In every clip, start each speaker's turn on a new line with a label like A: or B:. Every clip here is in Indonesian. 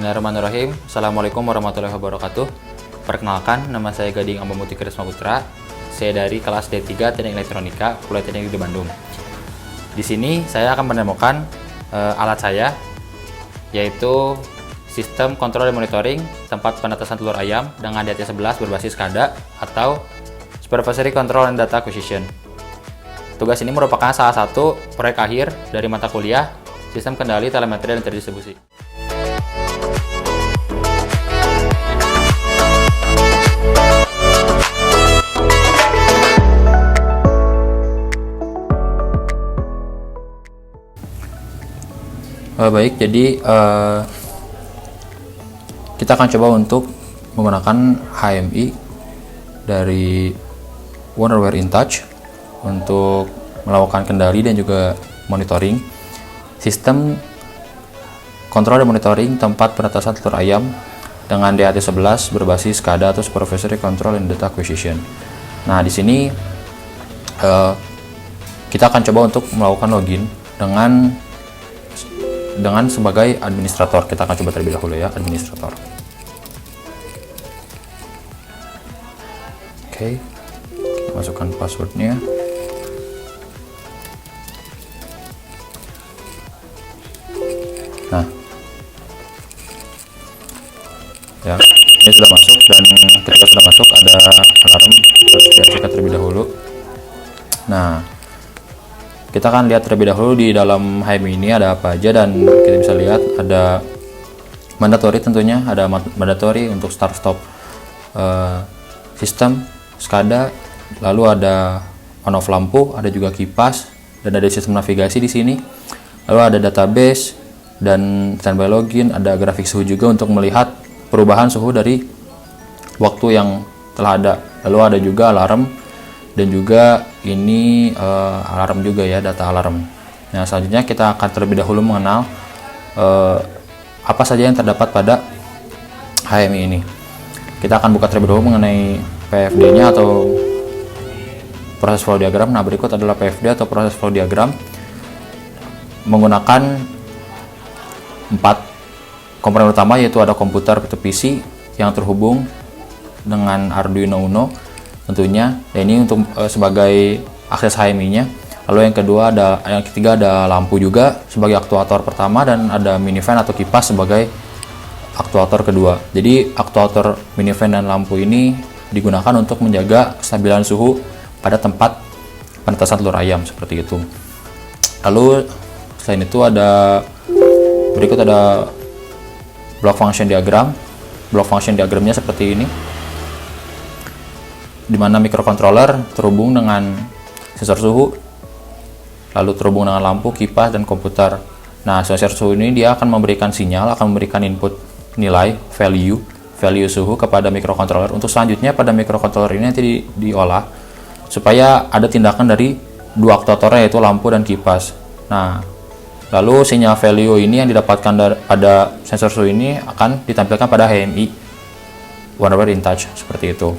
A: Bismillahirrahmanirrahim. Assalamualaikum warahmatullahi wabarakatuh. Perkenalkan, nama saya Gading Ambamuti Krisma Putra. Saya dari kelas D3 Teknik Elektronika, Kuliah Teknik di Bandung. Di sini saya akan menemukan alat saya, yaitu sistem kontrol dan monitoring tempat penetasan telur ayam dengan DHT11 berbasis SCADA atau Supervisory Control and Data Acquisition. Tugas ini merupakan salah satu proyek akhir dari mata kuliah Sistem Kendali Telemetri dan Terdistribusi. Baik, jadi kita akan coba untuk menggunakan HMI dari Wonderware InTouch untuk melakukan kendali dan juga monitoring sistem kontrol dan monitoring tempat penetasan telur ayam dengan DHT11 berbasis SCADA atau Supervisory Control and Data Acquisition. Nah, di sini kita akan coba untuk melakukan login dengan sebagai administrator. Kita akan coba terlebih dahulu ya, administrator. Oke, kita masukkan passwordnya. Nah, ya, ini sudah masuk, dan ketika sudah masuk ada alarm, harus diaktifkan terlebih dahulu. Nah, kita akan lihat terlebih dahulu di dalam HMI ini ada apa aja, dan kita bisa lihat ada mandatory, tentunya ada mandatory untuk start stop sistem SCADA, lalu ada on off lampu, ada juga kipas, dan ada sistem navigasi di sini, lalu ada database dan standby login, ada grafik suhu juga untuk melihat perubahan suhu dari waktu yang telah ada, lalu ada juga alarm, dan juga ini alarm juga ya, data alarm. Nah, selanjutnya kita akan terlebih dahulu mengenal apa saja yang terdapat pada HMI ini. Kita akan buka terlebih dahulu mengenai PFD-nya atau proses flow diagram. Nah, berikut adalah PFD atau proses flow diagram menggunakan 4 komponen utama, yaitu ada komputer atau PC yang terhubung dengan Arduino Uno tentunya, dan ini untuk sebagai akses HMI-nya. Lalu yang ketiga ada lampu juga sebagai aktuator pertama, dan ada minifan atau kipas sebagai aktuator kedua. Jadi aktuator minifan dan lampu ini digunakan untuk menjaga kestabilan suhu pada tempat penetasan telur ayam seperti itu. Lalu selain itu berikut ada block function diagram. Block function diagramnya seperti ini, di mana microcontroller terhubung dengan sensor suhu, lalu terhubung dengan lampu, kipas, dan komputer. Nah, sensor suhu ini dia akan memberikan sinyal, akan memberikan input nilai value suhu kepada microcontroller. Untuk selanjutnya pada microcontroller ini nanti diolah supaya ada tindakan dari dua aktuatornya, yaitu lampu dan kipas. Nah, lalu sinyal value ini yang didapatkan pada sensor suhu ini akan ditampilkan pada HMI Wonderware InTouch seperti itu.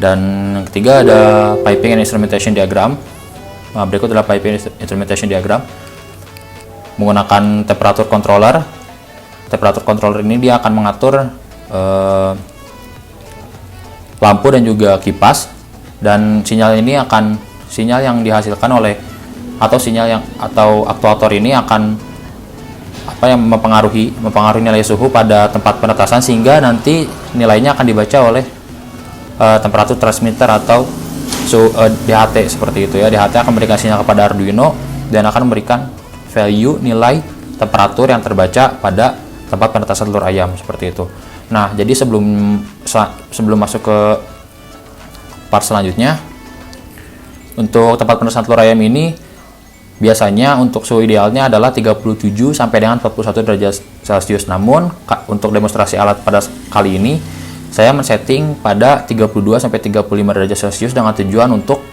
A: Dan yang ketiga ada piping and instrumentation diagram. Nah, berikut adalah piping and instrumentation diagram menggunakan temperature controller. Temperature controller ini dia akan mengatur lampu dan juga kipas, dan sinyal yang dihasilkan oleh atau aktuator ini akan mempengaruhi nilai suhu pada tempat penetasan, sehingga nanti nilainya akan dibaca oleh temperatur transmitter atau DHT seperti itu ya. DHT akan memberikan sinyal kepada Arduino dan akan memberikan value nilai temperatur yang terbaca pada tempat penetasan telur ayam seperti itu. Nah, jadi sebelum masuk ke part selanjutnya, untuk tempat penetasan telur ayam ini biasanya untuk suhu idealnya adalah 37 sampai dengan 41 derajat Celcius. Namun untuk demonstrasi alat pada kali ini saya men-setting pada 32 sampai 35 derajat Celcius dengan tujuan untuk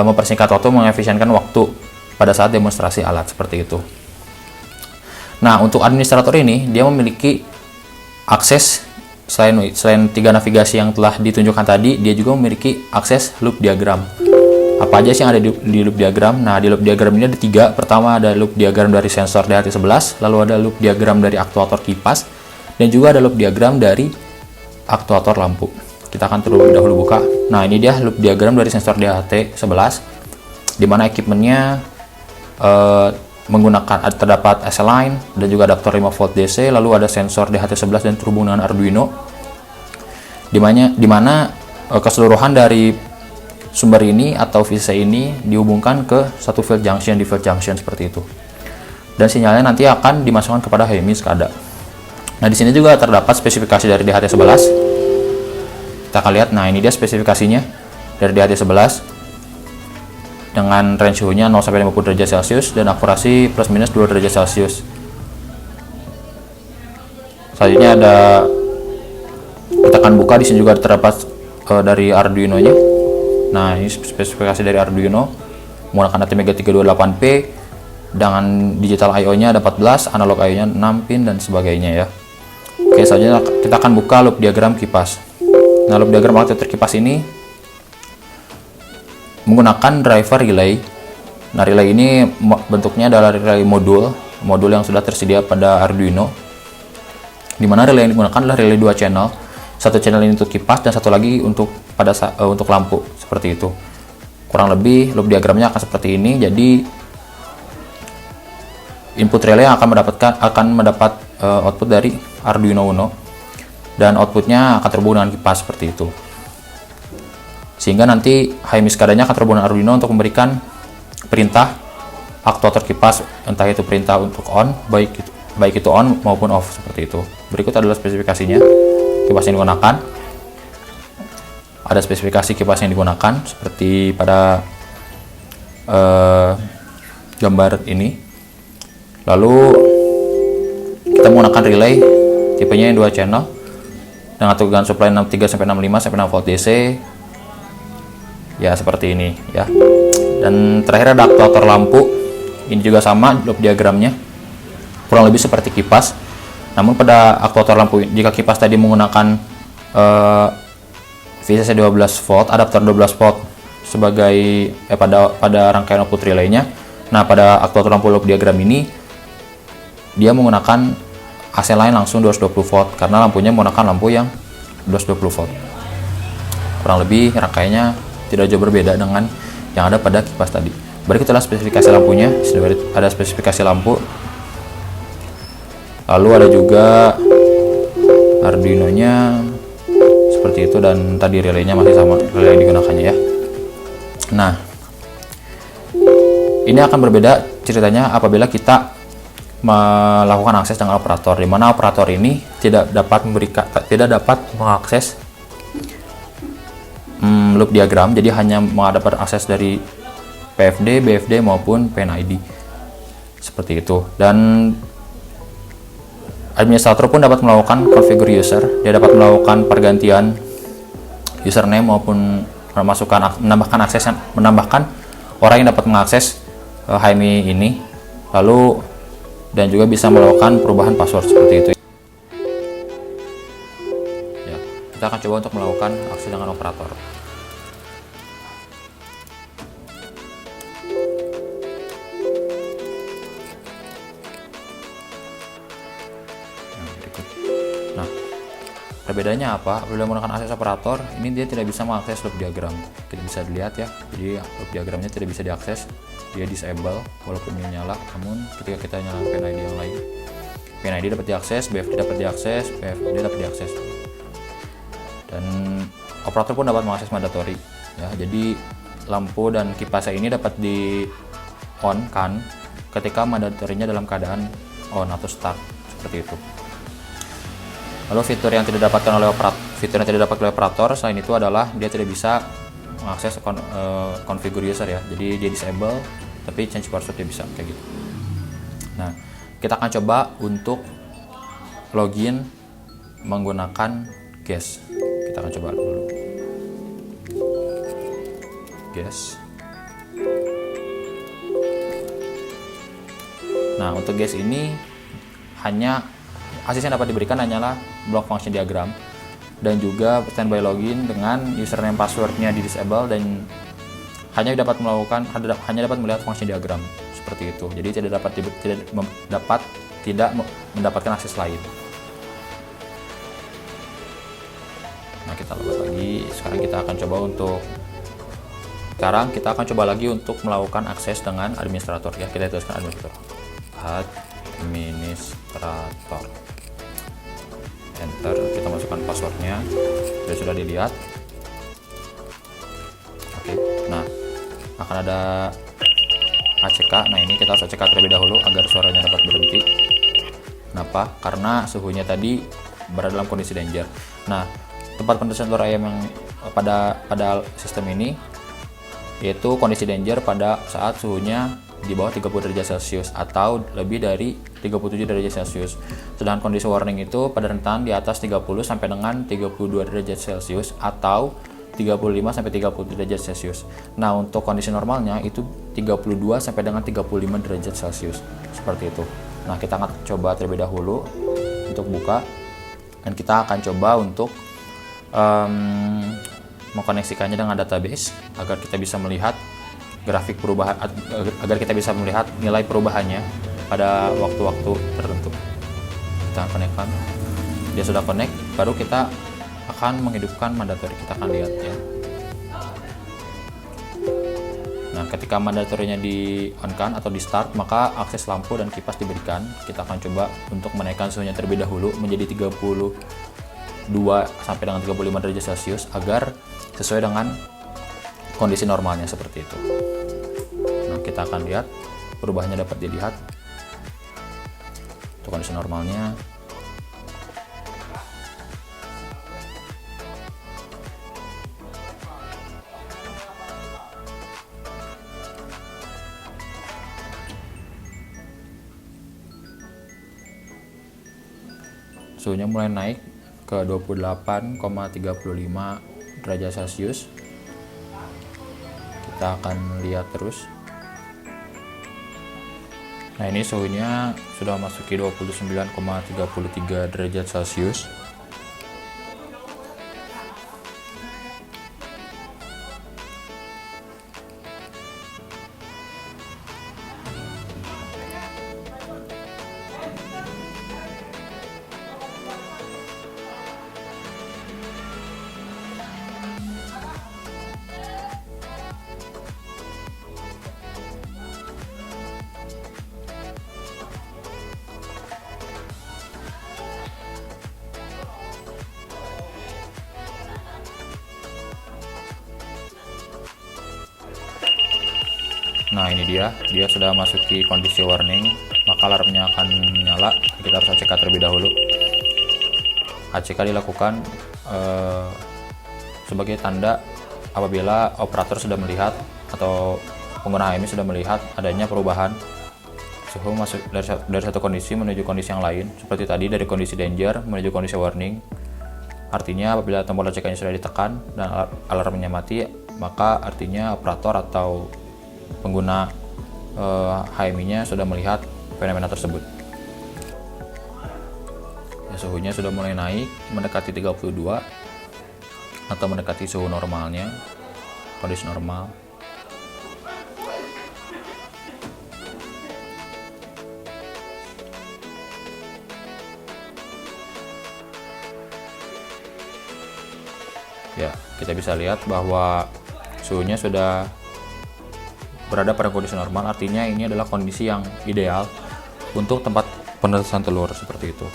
A: mempersingkat waktu, mengefisienkan waktu pada saat demonstrasi alat seperti itu. Nah, untuk administrator ini dia memiliki akses selain 3 navigasi yang telah ditunjukkan tadi, dia juga memiliki akses loop diagram apa aja sih yang ada di loop diagram. Nah, di loop diagram ini ada 3. Pertama ada loop diagram dari sensor DHT11, lalu ada loop diagram dari aktuator kipas, dan juga ada loop diagram dari aktuator lampu. Kita akan terlebih dahulu buka. Nah, ini dia loop diagram dari sensor DHT11, di mana equipmentnya menggunakan terdapat SL-line dan juga adaptor 5 volt DC, lalu ada sensor DHT11 dan terhubung dengan Arduino, di mana keseluruhan dari sumber ini atau VCC ini dihubungkan ke satu field junction di field junction seperti itu, dan sinyalnya nanti akan dimasukkan kepada HMI SCADA. Nah, di sini juga terdapat spesifikasi dari DHT11. Kita akan lihat. Nah, ini dia spesifikasinya dari DHT11 dengan range suhunya 0 sampai 50 derajat Celcius dan akurasi plus minus 2 derajat Celcius. Selanjutnya ada tekan buka. Di sini juga terdapat dari Arduino-nya. Nah, ini spesifikasi dari Arduino menggunakan ATmega 328P dengan digital I/O-nya ada 14, analog I/O-nya 6 pin dan sebagainya ya. Oke, selanjutnya kita akan buka loop diagram kipas. Nah, loop diagram aktuator kipas ini menggunakan driver relay. Nah, relay ini bentuknya adalah relay modul yang sudah tersedia pada Arduino, di mana relay yang digunakan adalah relay 2 channel. Satu channel ini untuk kipas dan satu lagi untuk lampu, seperti itu. Kurang lebih loop diagramnya akan seperti ini. Jadi input relay akan mendapat output dari Arduino Uno, dan outputnya akan terhubung dengan kipas seperti itu. Sehingga nanti HMI SCADA-nya akan terhubung dengan Arduino untuk memberikan perintah aktuator kipas, entah itu perintah untuk on, baik itu on maupun off, seperti itu. Berikut adalah spesifikasinya kipas yang digunakan. Ada spesifikasi kipas yang digunakan seperti pada gambar ini. Lalu kita menggunakan relay tipenya yang 2 channel dengan tegangan supply 63 sampai 65 sampai 6 volt DC. Ya, seperti ini ya. Dan terakhir ada aktuator lampu. Ini juga sama loop diagramnya, kurang lebih seperti kipas. Namun pada aktuator lampu, jika kipas tadi menggunakan VCC 12 volt, adaptor 12 volt sebagai pada rangkaian output relaynya. Nah, pada aktuator lampu loop diagram ini dia menggunakan AC line langsung 220 volt karena lampunya menggunakan lampu yang 220 volt. Kurang lebih rangkaiannya tidak jauh berbeda dengan yang ada pada kipas tadi. Berikut adalah spesifikasi lampunya. Ada spesifikasi lampu, lalu ada juga Arduino-nya seperti itu, dan tadi relaynya masih sama relay yang digunakannya ya. Nah, ini akan berbeda ceritanya apabila kita melakukan akses dengan operator, di mana operator ini tidak dapat mengakses loop diagram, jadi hanya mendapat akses dari PFD, BFD maupun PNID seperti itu. Dan administrator pun dapat melakukan configure user, dia dapat melakukan pergantian username maupun menambahkan orang yang dapat mengakses HMI ini, lalu dan juga bisa melakukan perubahan password seperti itu. Ya, kita akan coba untuk melakukan akses dengan operator. Nah, perbedaannya apa? Apabila menggunakan akses operator, ini dia tidak bisa mengakses loop diagram. Kita bisa dilihat ya, jadi loop diagramnya tidak bisa diakses, dia disable walaupun ini nyala. Namun ketika kita nyalakan PNID yang lain, PNID dapat diakses, BFD dapat diakses, PFD dapat diakses, dan operator pun dapat mengakses mandatory ya. Jadi lampu dan kipasnya ini dapat di on kan ketika mandatorinya dalam keadaan on atau start, seperti itu. Lalu fitur yang tidak didapatkan oleh operator selain itu adalah dia tidak bisa mengakses configure user ya. Jadi dia disable, tapi change password dia bisa kayak gitu. Nah, kita akan coba untuk login menggunakan GES. Kita akan coba dulu GES. Nah, untuk GES ini hanya akses yang dapat diberikan hanyalah block function diagram dan juga standby login dengan username passwordnya di disable dan hanya dapat melihat fungsi diagram seperti itu. Jadi tidak mendapatkan akses lain. Nah, kita lewat lagi. Sekarang kita akan coba lagi untuk melakukan akses dengan administrator ya. Kita tuliskan administrator. Enter, kita masukkan passwordnya. Sudah dilihat. Oke. Nah, akan ada ACK. Nah, ini kita harus ACK terlebih dahulu agar suaranya dapat berhenti. Kenapa? Karena suhunya tadi berada dalam kondisi danger. Nah, tempat penetesan telur ayam yang pada sistem ini yaitu kondisi danger pada saat suhunya di bawah 30 derajat Celcius atau lebih dari 37 derajat Celcius. Sedangkan kondisi warning itu pada rentan di atas 30 sampai dengan 32 derajat Celcius atau 35 sampai 30 derajat Celcius. Nah, untuk kondisi normalnya itu 32 sampai dengan 35 derajat Celcius. Seperti itu. Nah, kita akan coba terlebih dahulu untuk buka dan kita akan coba untuk mengkoneksikannya dengan database agar kita bisa melihat grafik perubahan, agar kita bisa melihat nilai perubahannya pada waktu-waktu tertentu. Kita konekkan, dia sudah connect, baru kita akan menghidupkan mandatory. Kita akan lihat ya. Nah, ketika mandatorinya di on kan atau di start, maka akses lampu dan kipas diberikan. Kita akan coba untuk menaikkan suhunya terlebih dahulu menjadi 32 sampai dengan 35 derajat Celcius agar sesuai dengan kondisi normalnya seperti itu. Nah, kita akan lihat perubahannya dapat dilihat. Untuk kondisi normalnya. Suhunya mulai naik ke 28,35 derajat Celcius. Kita akan lihat terus. Nah, ini suhunya sudah masuki 29,33 derajat Celcius. Nah, ini dia sudah masuki kondisi warning, maka alarmnya akan menyala. Kita harus ACK terlebih dahulu. ACK dilakukan sebagai tanda apabila operator sudah melihat atau pengguna HMI sudah melihat adanya perubahan suhu masuk dari satu kondisi menuju kondisi yang lain. Seperti tadi dari kondisi danger menuju kondisi warning. Artinya apabila tombol ACK-nya sudah ditekan dan alarmnya mati, maka artinya operator atau pengguna HMI-nya sudah melihat fenomena tersebut. Ya, suhunya sudah mulai naik mendekati 32 atau mendekati suhu normalnya, kondisi normal. Ya, kita bisa lihat bahwa suhunya sudah berada pada kondisi normal, artinya ini adalah kondisi yang ideal untuk tempat penetesan telur seperti itu.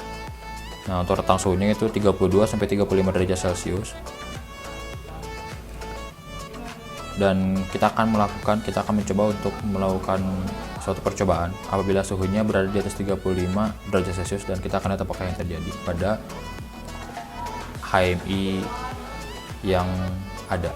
A: Nah, untuk rentang suhunya itu 32 sampai 35 derajat Celcius. Dan kita akan mencoba untuk melakukan suatu percobaan apabila suhunya berada di atas 35 derajat Celcius, dan kita akan lihat apakah yang terjadi pada HMI yang ada.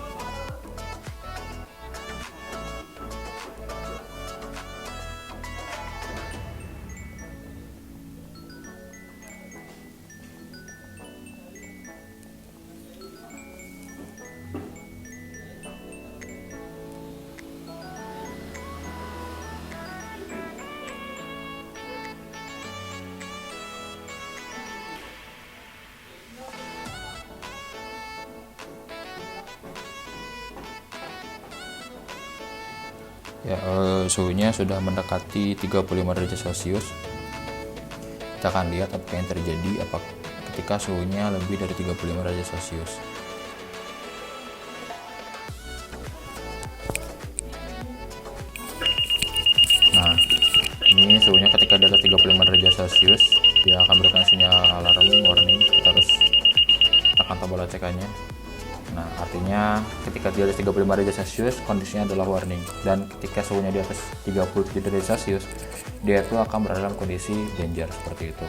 A: Ya, suhunya sudah mendekati 35 derajat Celcius. Kita akan lihat apa yang terjadi ketika suhunya lebih dari 35 derajat Celcius. Nah, ini suhunya ketika di atas 35 derajat Celcius, dia akan berikan sinyal alarm warning. Kita harus tekan tombol ACK-nya. Nah, artinya ketika di atas 35 derajat Celcius, kondisinya adalah warning. Dan ketika suhunya di atas 37 derajat Celcius, dia itu akan berada dalam kondisi danger, seperti itu.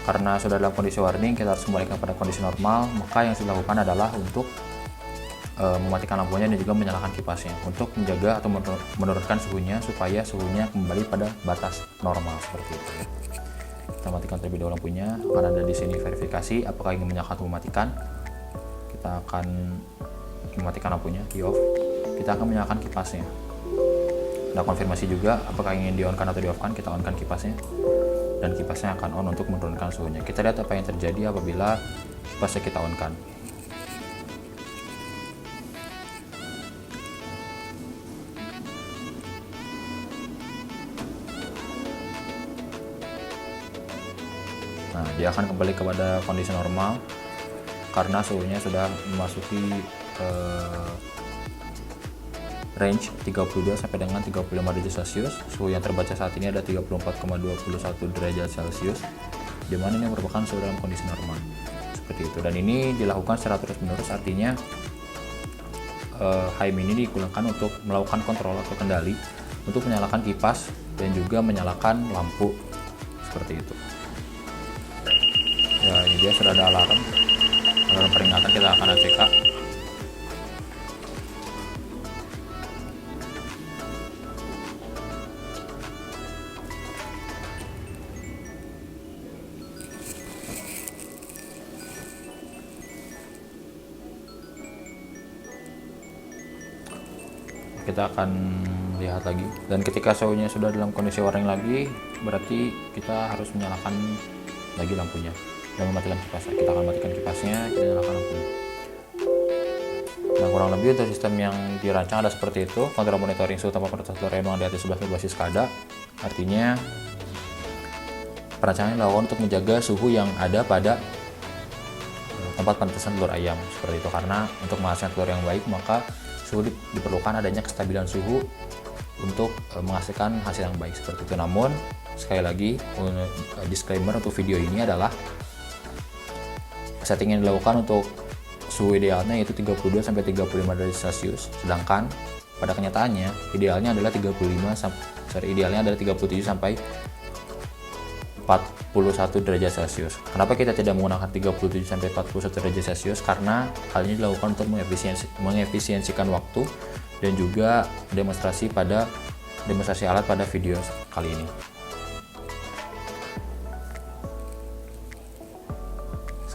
A: Karena sudah dalam kondisi warning, kita harus kembalikan pada kondisi normal. Maka yang harus dilakukan adalah untuk mematikan lampunya dan juga menyalakan kipasnya untuk menjaga atau menurunkan suhunya supaya suhunya kembali pada batas normal, seperti itu. Kita matikan terlebih dahulu lampunya. Akan ada di sini verifikasi apakah ingin menyalakan atau mematikan. Kita akan mematikan lampunya, di off. Kita akan menyalakan kipasnya. Kita konfirmasi juga apakah ingin di on kan atau di off kan. Kita on kan kipasnya, dan kipasnya akan on untuk menurunkan suhunya. Kita lihat apa yang terjadi apabila kipasnya kita on kan. Nah, dia akan kembali kepada kondisi normal karena suhunya sudah memasuki range 32 sampai dengan 35 derajat Celcius. Suhu yang terbaca saat ini ada 34,21 derajat Celcius, di mana ini merupakan suhu dalam kondisi normal, seperti itu. Dan ini dilakukan secara terus-menerus, artinya HM ini digunakan untuk melakukan kontrol atau kendali untuk menyalakan kipas dan juga menyalakan lampu, seperti itu. Ya, ini dia sudah ada alarm peringatan. Kita akan ACK. Kita akan lihat lagi, dan ketika suhunya sudah dalam kondisi warning lagi, berarti kita harus menyalakan lagi lampunya dan mematikan kipasnya. Kita akan matikan kipasnya, kita nyalakan lampunya. Nah, kurang lebih untuk sistem yang dirancang ada seperti itu. Kontrol monitoring suhu tanpa penetrasi telur ayam di atas 11 berbasis SCADA. Artinya perancangan dilakukan untuk menjaga suhu yang ada pada tempat penetasan telur ayam, seperti itu. Karena untuk menghasilkan telur yang baik, maka suhu diperlukan adanya kestabilan suhu untuk menghasilkan hasil yang baik, seperti itu. Namun sekali lagi, disclaimer untuk video ini adalah setting yang dilakukan untuk suhu idealnya yaitu 32 sampai 35 derajat Celcius, sedangkan pada kenyataannya idealnya adalah 37 sampai 41 derajat Celcius. Kenapa kita tidak menggunakan 37 sampai 41 derajat Celcius? Karena hal ini dilakukan untuk mengefisiensikan waktu dan juga demonstrasi alat pada video kali ini.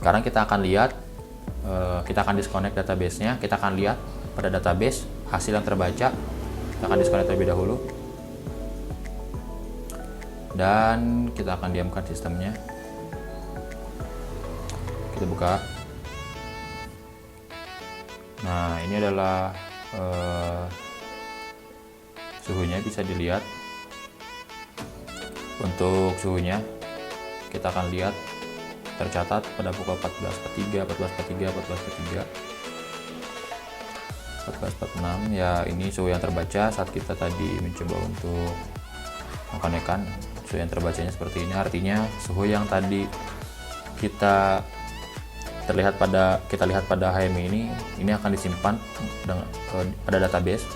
A: Sekarang kita akan lihat, kita akan disconnect database-nya. Kita akan lihat pada database hasil yang terbaca. Kita akan disconnect terlebih dahulu, dan kita akan diamkan sistemnya. Kita buka. Nah, ini adalah suhunya, bisa dilihat. Untuk suhunya kita akan lihat tercatat pada pukul 14.43, 14.43, 14.43, 14.46. Ya, ini suhu yang terbaca saat kita tadi mencoba untuk mengkonekkan. Suhu yang terbacanya seperti ini, artinya suhu yang tadi kita lihat pada HMI ini akan disimpan pada database,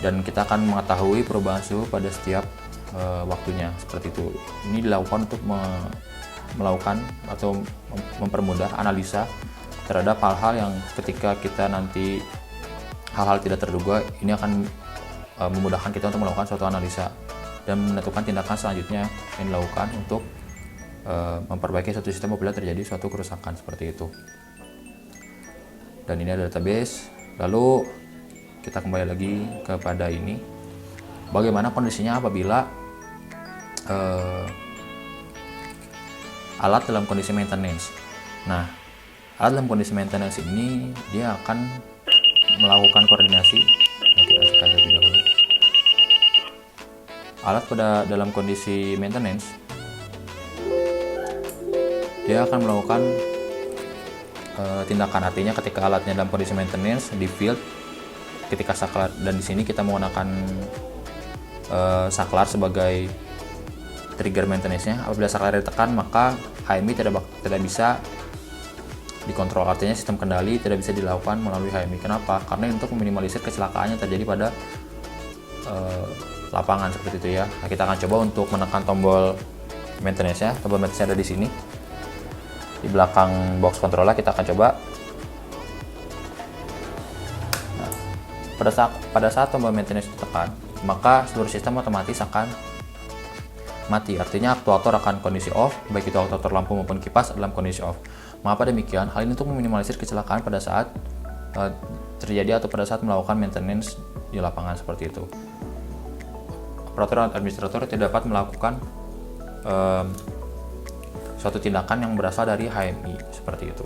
A: dan kita akan mengetahui perubahan suhu pada setiap waktunya, seperti itu. Ini dilakukan untuk melakukan atau mempermudah analisa terhadap hal-hal yang ketika kita nanti hal-hal tidak terduga, ini akan memudahkan kita untuk melakukan suatu analisa dan menentukan tindakan selanjutnya yang dilakukan untuk memperbaiki suatu sistem apabila terjadi suatu kerusakan, seperti itu. Dan ini ada database. Lalu kita kembali lagi kepada ini, bagaimana kondisinya apabila alat dalam kondisi maintenance. Nah, alat dalam kondisi maintenance ini dia akan melakukan koordinasi. Nah, kita kasih terlebih dahulu. alat dalam kondisi maintenance, dia akan melakukan tindakan. Artinya ketika alatnya dalam kondisi maintenance di field, ketika saklar, dan di sini kita menggunakan saklar sebagai trigger maintenance-nya. Apabila saklar ditekan, maka HMI tidak bisa dikontrol. Artinya sistem kendali tidak bisa dilakukan melalui HMI. Kenapa? Karena untuk meminimalisir kecelakaan yang terjadi pada lapangan seperti itu ya. Nah, kita akan coba untuk menekan tombol maintenance-nya. Tombol maintenance ada di sini, di belakang box controller. Kita akan coba. Nah, pada saat tombol maintenance ditekan, maka seluruh sistem otomatis akan mati. Artinya aktuator akan kondisi off, baik itu aktuator lampu maupun kipas dalam kondisi off. Mengapa demikian? Hal ini untuk meminimalisir kecelakaan pada saat terjadi atau pada saat melakukan maintenance di lapangan seperti itu. Operator dan administrator tidak dapat melakukan suatu tindakan yang berasal dari HMI seperti itu.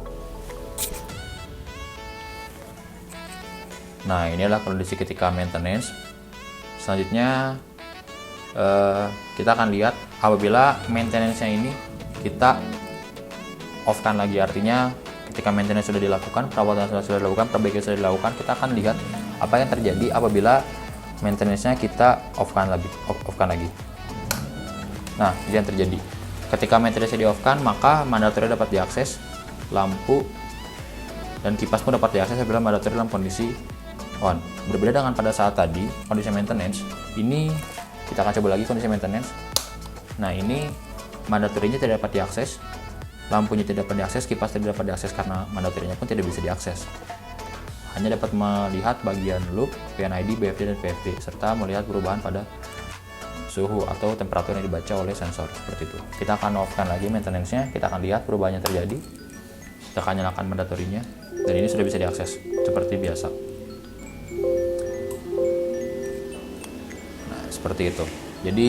A: Nah, ini adalah kondisi ketika maintenance. Selanjutnya kita akan lihat apabila maintenance-nya ini kita off-kan lagi. Artinya ketika maintenance sudah dilakukan, perawatan sudah dilakukan, perbaikan sudah dilakukan, kita akan lihat apa yang terjadi apabila maintenance-nya kita off-kan lagi. Nah, ini yang terjadi. Ketika maintenance-nya di-off-kan, maka mandatori dapat diakses, lampu dan kipas pun dapat diakses apabila mandatori dalam kondisi on. Berbeda dengan pada saat tadi, kondisi maintenance, ini kita akan coba lagi kondisi maintenance. Nah, ini mandatorinya tidak dapat diakses, lampunya tidak dapat diakses, kipas tidak dapat diakses karena mandatorinya pun tidak bisa diakses. Hanya dapat melihat bagian loop, PNID, BFD, dan PFD, serta melihat perubahan pada suhu atau temperatur yang dibaca oleh sensor seperti itu. Kita akan off-kan lagi maintenance-nya, kita akan lihat perubahannya terjadi. Kita akan nyalakan mandatorinya, dan ini sudah bisa diakses seperti biasa. Nah, seperti itu. Jadi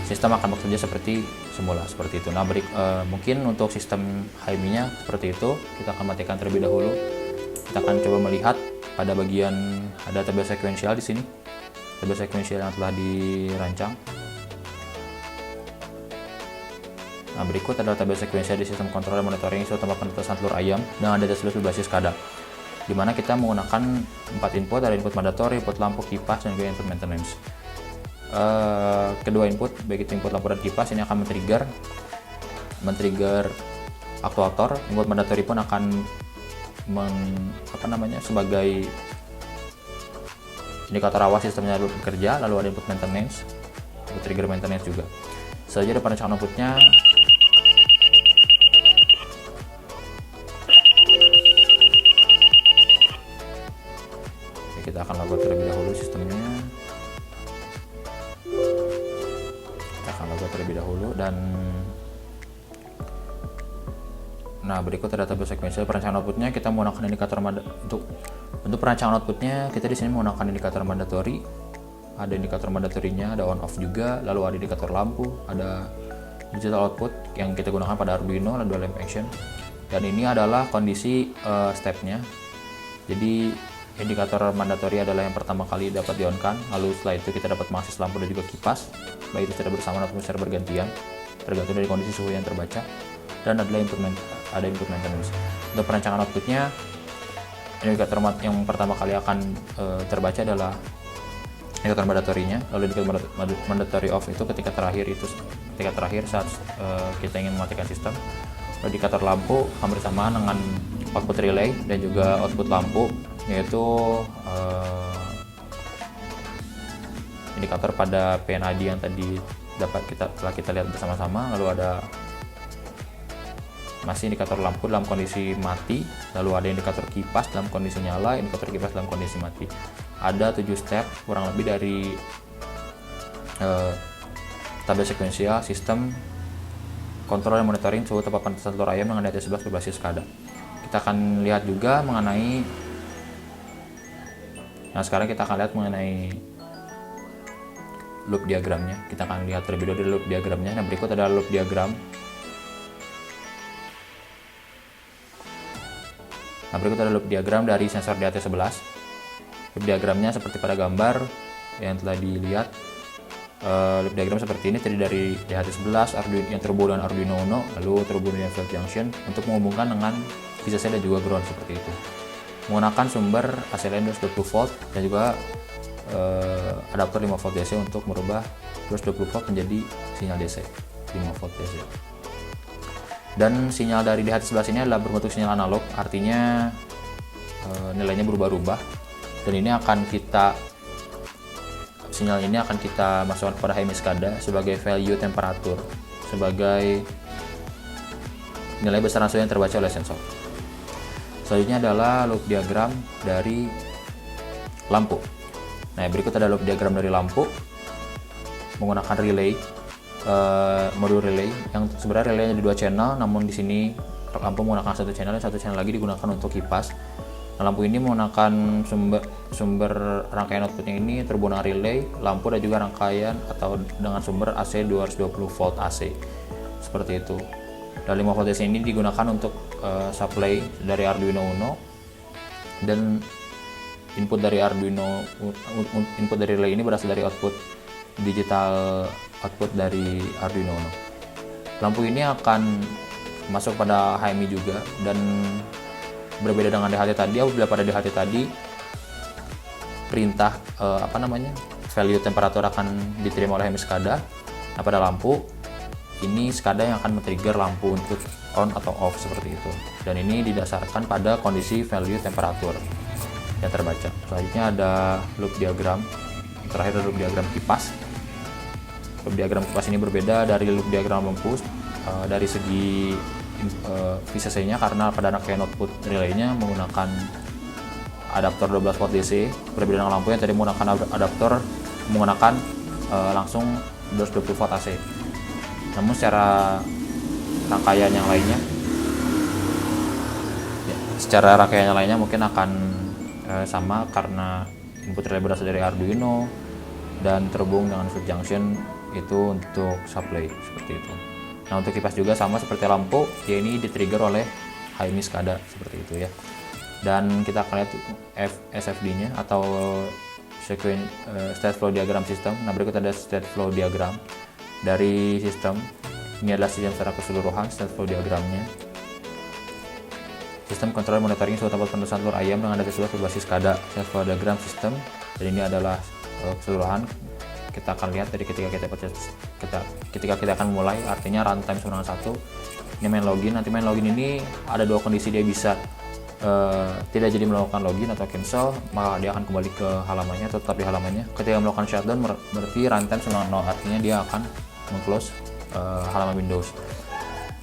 A: sistem akan bekerja seperti semula, seperti itu. Nah, mungkin untuk sistem HMI-nya seperti itu. Kita akan matikan terlebih dahulu. Kita akan coba melihat pada bagian ada tabel sekuensial di sini, tabel sekuensial yang telah dirancang. Nah, berikut adalah tabel sekuensial di sistem kontrol dan monitoring suatu tempat penetasan telur ayam dengan data seluruh berbasis SCADA, di mana kita menggunakan 4 input, ada input mandatori, input lampu, kipas, dan juga input maintenance. Kedua input, baik itu input lampu dan kipas, ini akan men-trigger aktuator. Input mandatori pun akan sebagai indikator awas sistemnya bekerja. Lalu ada input maintenance, input trigger maintenance juga. Selanjutnya ada perancangan outputnya. Oke, kita akan logout terlebih dahulu sistemnya. Terlebih dahulu, dan nah, berikut ada tabel sekuensial perancangan outputnya. Kita menggunakan indikator untuk perancangan outputnya. Kita di sini menggunakan indikator mandatori, ada indikator mandatorinya, ada on off juga, lalu ada indikator lampu, ada digital output yang kita gunakan pada Arduino, lalu ada lamp action, dan ini adalah kondisi stepnya. Jadi indikator mandatori adalah yang pertama kali dapat di-on-kan, lalu setelah itu kita dapat mengakses lampu dan juga kipas, baik itu secara bersamaan ataupun secara bergantian, tergantung dari kondisi suhu yang terbaca. Dan adalah input maintenance. Untuk perancangan outputnya, indikator yang pertama kali akan terbaca adalah indikator mandatorinya, lalu indikator mandatory off itu ketika terakhir saat kita ingin mematikan sistem. Lalu indikator lampu hampir sama dengan output relay dan juga output lampu, yaitu indikator pada PNID yang tadi telah kita lihat bersama-sama. Lalu ada masih indikator lampu dalam kondisi mati, lalu ada indikator kipas dalam kondisi nyala, indikator kipas dalam kondisi mati. Ada 7 step kurang lebih dari tabel sekuensial sistem kontrol dan monitoring suhu tempat penetasan telur ayam dengan data 11 berbasis SCADA. Kita akan lihat juga mengenai, nah sekarang kita akan lihat mengenai loop diagramnya. Kita akan lihat terlebih dahulu loop diagramnya. Nah, berikut adalah loop diagram. Nah, berikut adalah loop diagram dari sensor DAT11. Loop diagramnya seperti pada gambar yang telah dilihat. Loop diagram seperti ini terdiri dari DHT11 Arduino yang terhubung dengan Arduino Uno, lalu terhubung dengan field junction untuk menghubungkan dengan VCC dan juga ground seperti itu. Menggunakan sumber AC line 220 volt dan juga adapter 5 volt DC untuk merubah 220 volt menjadi sinyal DC 5 volt DC. Dan sinyal dari DHT11 ini adalah berbentuk sinyal analog, artinya nilainya berubah-ubah, dan ini akan sinyal ini akan kita masukkan kepada HMI SCADA sebagai value temperatur, sebagai nilai besaran suhu yang terbaca oleh sensor. Selanjutnya adalah loop diagram dari lampu. Nah, berikut ada loop diagram dari lampu menggunakan relay, modul relay yang sebenarnya relaynya di 2 channel, namun di sini lampu menggunakan 1 channel dan 1 channel lagi digunakan untuk kipas. Nah, lampu ini menggunakan sumber rangkaian outputnya ini terhubung dengan relay, lampu, dan juga rangkaian atau dengan sumber AC 220 volt AC seperti itu. Dan 5 volt AC ini digunakan untuk supply dari Arduino Uno, dan input dari relay ini berasal dari output digital output dari Arduino Uno. Lampu ini akan masuk pada HMI juga, dan berbeda dengan DHT tadi. Apabila pada DHT tadi perintah value temperatur akan diterima oleh HMI SCADA, nah pada lampu ini SCADA yang akan men-trigger lampu untuk on atau off seperti itu, dan ini didasarkan pada kondisi value temperatur yang terbaca. Selanjutnya ada loop diagram, terakhir ada loop diagram kipas. Loop diagram kipas ini berbeda dari loop diagram lampu dari segi VCC-nya, karena pada rangkaian output relay-nya menggunakan adaptor 12 volt DC, berbeda dengan lampu yang tadi menggunakan adaptor menggunakan langsung 220 volt AC. Namun secara rangkaian yang lainnya mungkin akan sama, karena input relay berasal dari Arduino dan terhubung dengan field junction itu untuk supply seperti itu. Nah, untuk kipas juga sama seperti lampu, dia ini di-trigger oleh HMI SCADA seperti itu ya. Dan kita akan lihat SFD-nya atau state flow diagram system. Nah, berikut ada state flow diagram dari sistem. Ini adalah sistem secara keseluruhan state flow diagramnya. Sistem kontrol monitoring suatu tempat penelusuran telur ayam dengan data suhu berbasis SCADA. State flow diagram system, dan ini adalah keseluruhan. Kita akan lihat dari ketika kita akan mulai, artinya runtime 1. Ini main login. Nanti main login ini ada 2 kondisi, dia bisa tidak jadi melakukan login atau cancel, maka dia akan kembali ke halamannya atau tetap di halamannya. Ketika melakukan shutdown berarti runtime 0, artinya dia akan meng-close halaman Windows.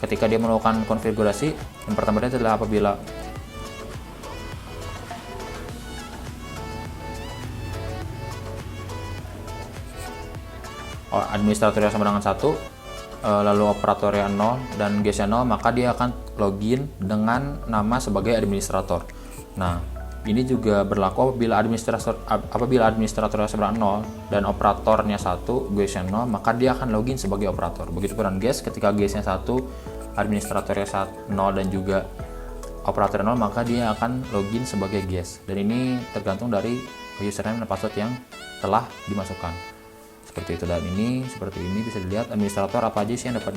A: Ketika dia melakukan konfigurasi, yang pertama adalah apabila administratornya sama dengan 1, lalu operatornya 0 dan guestnya 0, maka dia akan login dengan nama sebagai administrator. Nah, ini juga berlaku apabila administratornya sama dengan 0 dan operatornya 1, guestnya 0, maka dia akan login sebagai operator. Begitupun dengan guest, ketika guestnya 1, administratornya 0 dan juga operator 0, maka dia akan login sebagai guest. Dan ini tergantung dari username dan password yang telah dimasukkan. Seperti itu, dan ini seperti ini bisa dilihat administrator apa aja sih yang dapat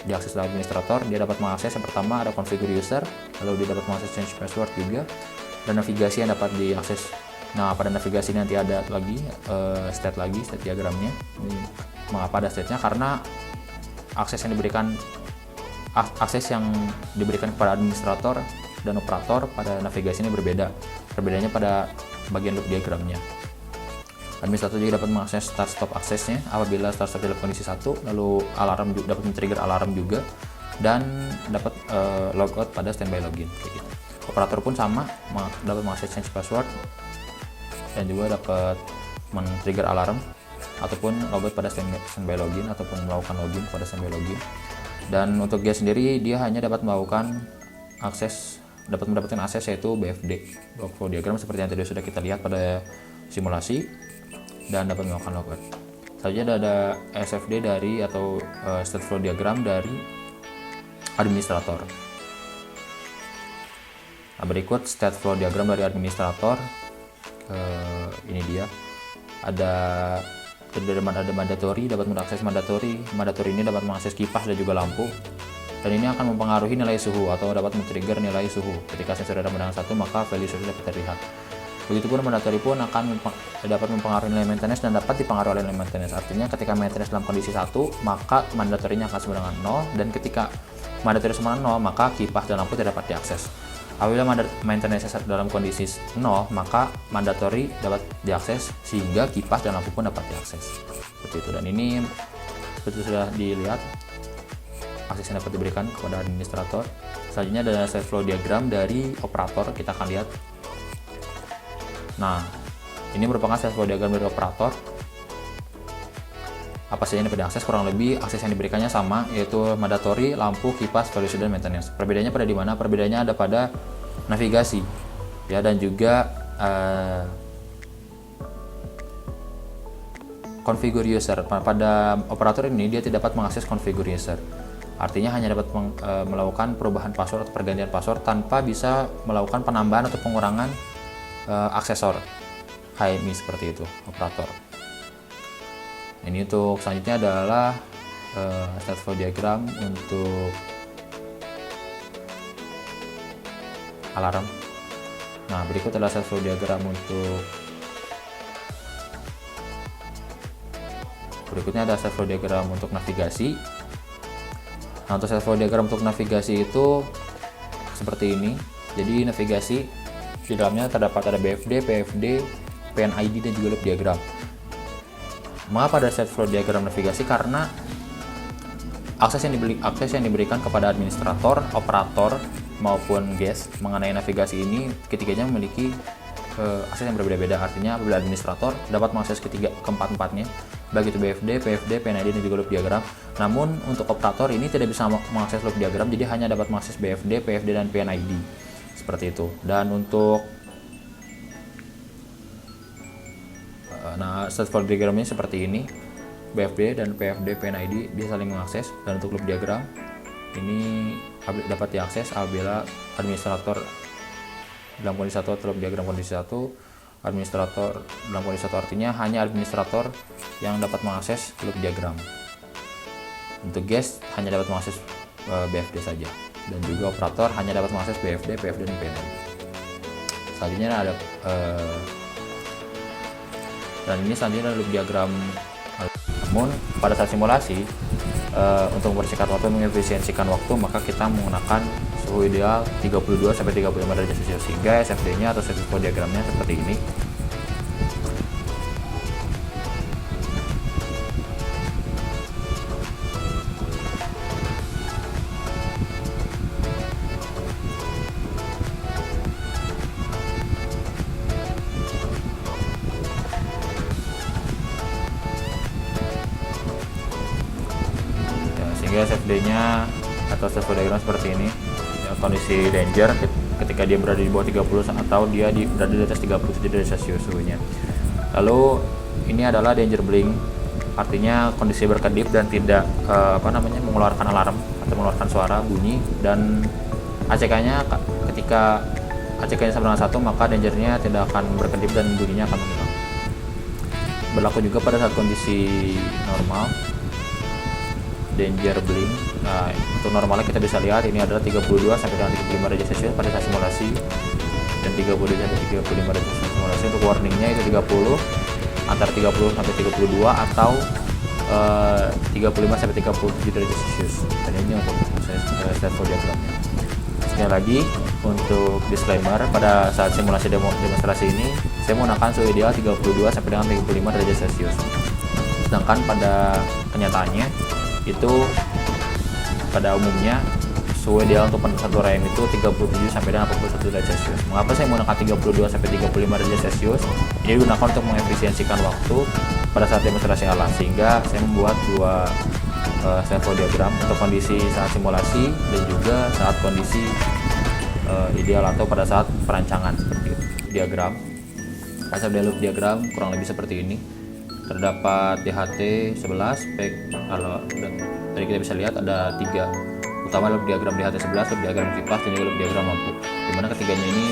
A: diakses oleh administrator. Dia dapat mengakses, yang pertama ada configure user, lalu dia dapat mengakses change password juga, dan navigasi yang dapat diakses. Nah, pada navigasi nanti ada lagi state diagramnya. Ini mengapa ada state-nya? Karena akses yang diberikan kepada administrator dan operator pada navigasi ini berbeda. Perbedaannya pada bagian loop diagramnya. Administrator juga dapat mengakses start stop aksesnya apabila start stop dalam kondisi 1, lalu alarm juga dapat men-trigger alarm juga, dan dapat logout pada standby login kayak gitu. Operator pun sama, dapat mengakses change password dan juga dapat men-trigger alarm ataupun logout pada standby login ataupun melakukan login pada standby login. Dan untuk guest sendiri, dia hanya dapat mendapatkan akses yaitu BFD, block flow diagram, seperti yang tadi sudah kita lihat pada simulasi, dan dapat melakukan logout. Selanjutnya ada SFD dari atau state flow diagram dari administrator. Nah, berikut state flow diagram dari administrator. Ini dia, ada mandatory, dapat mengakses mandatory ini dapat mengakses kipas dan juga lampu, dan ini akan mempengaruhi nilai suhu atau dapat men-trigger nilai suhu. Ketika sensor ada menang 1, maka value suhu dapat terlihat. Begitupun mandatory pun akan dapat mempengaruhi nilai maintenance dan dapat dipengaruhi oleh nilai maintenance. Artinya ketika maintenance dalam kondisi 1, maka mandatory-nya akan sama dengan 0, dan ketika mandatory sama 0, maka kipas dan lampu tidak dapat diakses. Apabila maintenance dalam kondisi 0, maka mandatory dapat diakses sehingga kipas dan lampu pun dapat diakses. Seperti itu. Dan ini seperti sudah dilihat, akses yang dapat diberikan kepada administrator. Selanjutnya ada set flow diagram dari operator, kita akan lihat. Nah, ini merupakan set flow diagram dari operator. Apa saja yang dapat diakses? Kurang lebih akses yang diberikannya sama, yaitu mandatory, lampu, kipas, value sudah, dan maintenance. Perbedaannya pada di mana? Perbedaannya ada pada navigasi, ya, dan juga configure user. Pada operator ini dia tidak dapat mengakses configure user. Artinya hanya dapat melakukan perubahan password atau pergantian password tanpa bisa melakukan penambahan atau pengurangan aksesor HMI seperti itu operator. Ini untuk selanjutnya adalah set flow diagram untuk alarm. Nah, berikut adalah set flow diagram untuk berikutnya ada set flow diagram untuk navigasi. Nah, untuk set flow diagram untuk navigasi itu seperti ini. Jadi navigasi di dalamnya terdapat ada BFD, PFD, PNID, dan juga loop diagram. Mengapa ada set flow diagram navigasi? Karena akses yang diberikan kepada administrator, operator, maupun guest mengenai navigasi ini ketiganya memiliki akses yang berbeda-beda. Artinya apabila administrator dapat mengakses keempat-empatnya, baik itu BFD, PFD, PNID, dan juga loop diagram. Namun untuk operator ini tidak bisa mengakses loop diagram, jadi hanya dapat mengakses BFD, PFD, dan PNID. Seperti itu. Dan untuk set flow diagramnya seperti ini. BFD dan PFD, PNID bisa saling mengakses. Dan untuk loop diagram ini dapat diakses apabila administrator dalam kondisi 1 atau loop diagram kondisi 1. Administrator dalam kondisi 1 artinya hanya administrator yang dapat mengakses loop diagram. Untuk guest hanya dapat mengakses BFD saja, dan juga operator hanya dapat mengakses BFD, PFD, dan PNID. Selanjutnya ada selanjutnya loop diagram. Namun pada saat simulasi, untuk mempersingkat waktu, mengefisiensikan waktu, maka kita menggunakan suhu ideal 32 sampai 35 derajat Celcius, sehingga SFD-nya atau set flow diagramnya seperti ini. Sehingga SFD-nya atau set flow diagram seperti ini, ya, kondisi danger ketika dia berada di bawah 30 atau dia berada di atas 37 derajat Celcius suhunya. Lalu ini adalah danger blink, artinya kondisi berkedip dan tidak mengeluarkan alarm atau mengeluarkan suara bunyi, dan ACK-nya ketika ACK-nya sama dengan 1, maka dangernya tidak akan berkedip dan bunyinya akan menghilang. Berlaku juga pada saat kondisi normal danger blink. Nah, untuk normalnya kita bisa lihat ini adalah 32 sampai dengan 35 derajat Celcius pada saat simulasi, dan 30 sampai 35 derajat Celcius simulasi. Untuk warningnya itu 30, antara 30 sampai 32, atau 35 sampai 37 derajat Celcius. Dan ini untuk set flow diagramnya. Sekali lagi untuk disclaimer, pada saat simulasi demonstrasi ini saya menggunakan suhu ideal 32 sampai dengan 35 derajat Celcius. Sedangkan pada kenyataannya itu pada umumnya suhu ideal untuk satu rem itu 37 sampai dengan 41 derajat Celcius. Mengapa saya menggunakan 32 sampai 35 derajat Celcius? Ini digunakan untuk mengefisiensikan waktu pada saat demonstrasi alat, sehingga saya membuat dua set flow diagram untuk kondisi saat simulasi dan juga saat kondisi ideal atau pada saat perancangan. Seperti itu. Diagram hasil loop diagram kurang lebih seperti ini. Terdapat DHT 11 spek. Kalau tadi kita bisa lihat ada 3 utama, loop diagram DHT 11, loop diagram kipas, dan juga loop diagram lampu, dimana ketiganya ini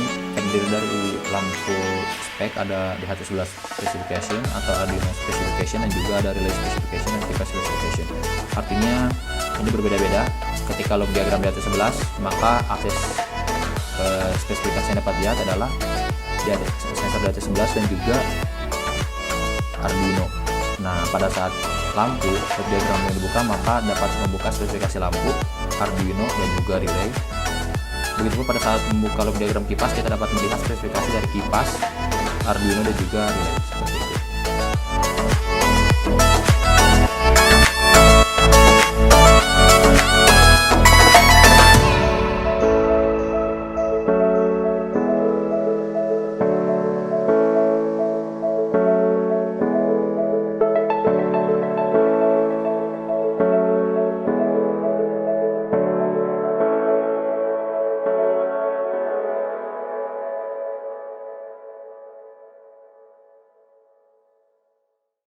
A: terdiri dari lampu spek, ada DHT11 specification atau Arduino specification, dan juga ada relay specification dan kipas specification. Artinya ini berbeda-beda. Ketika log diagram DHT11, maka akses spesifikasi yang dapat dilihat adalah sensor DHT11 dan juga Arduino. Nah, pada saat lampu log diagram yang dibuka, maka dapat membuka spesifikasi lampu, Arduino, dan juga relay. Begitu pada saat membuka log diagram kipas, kita dapat melihat spesifikasi dari kipas, Arduino, dan juga relay seperti itu.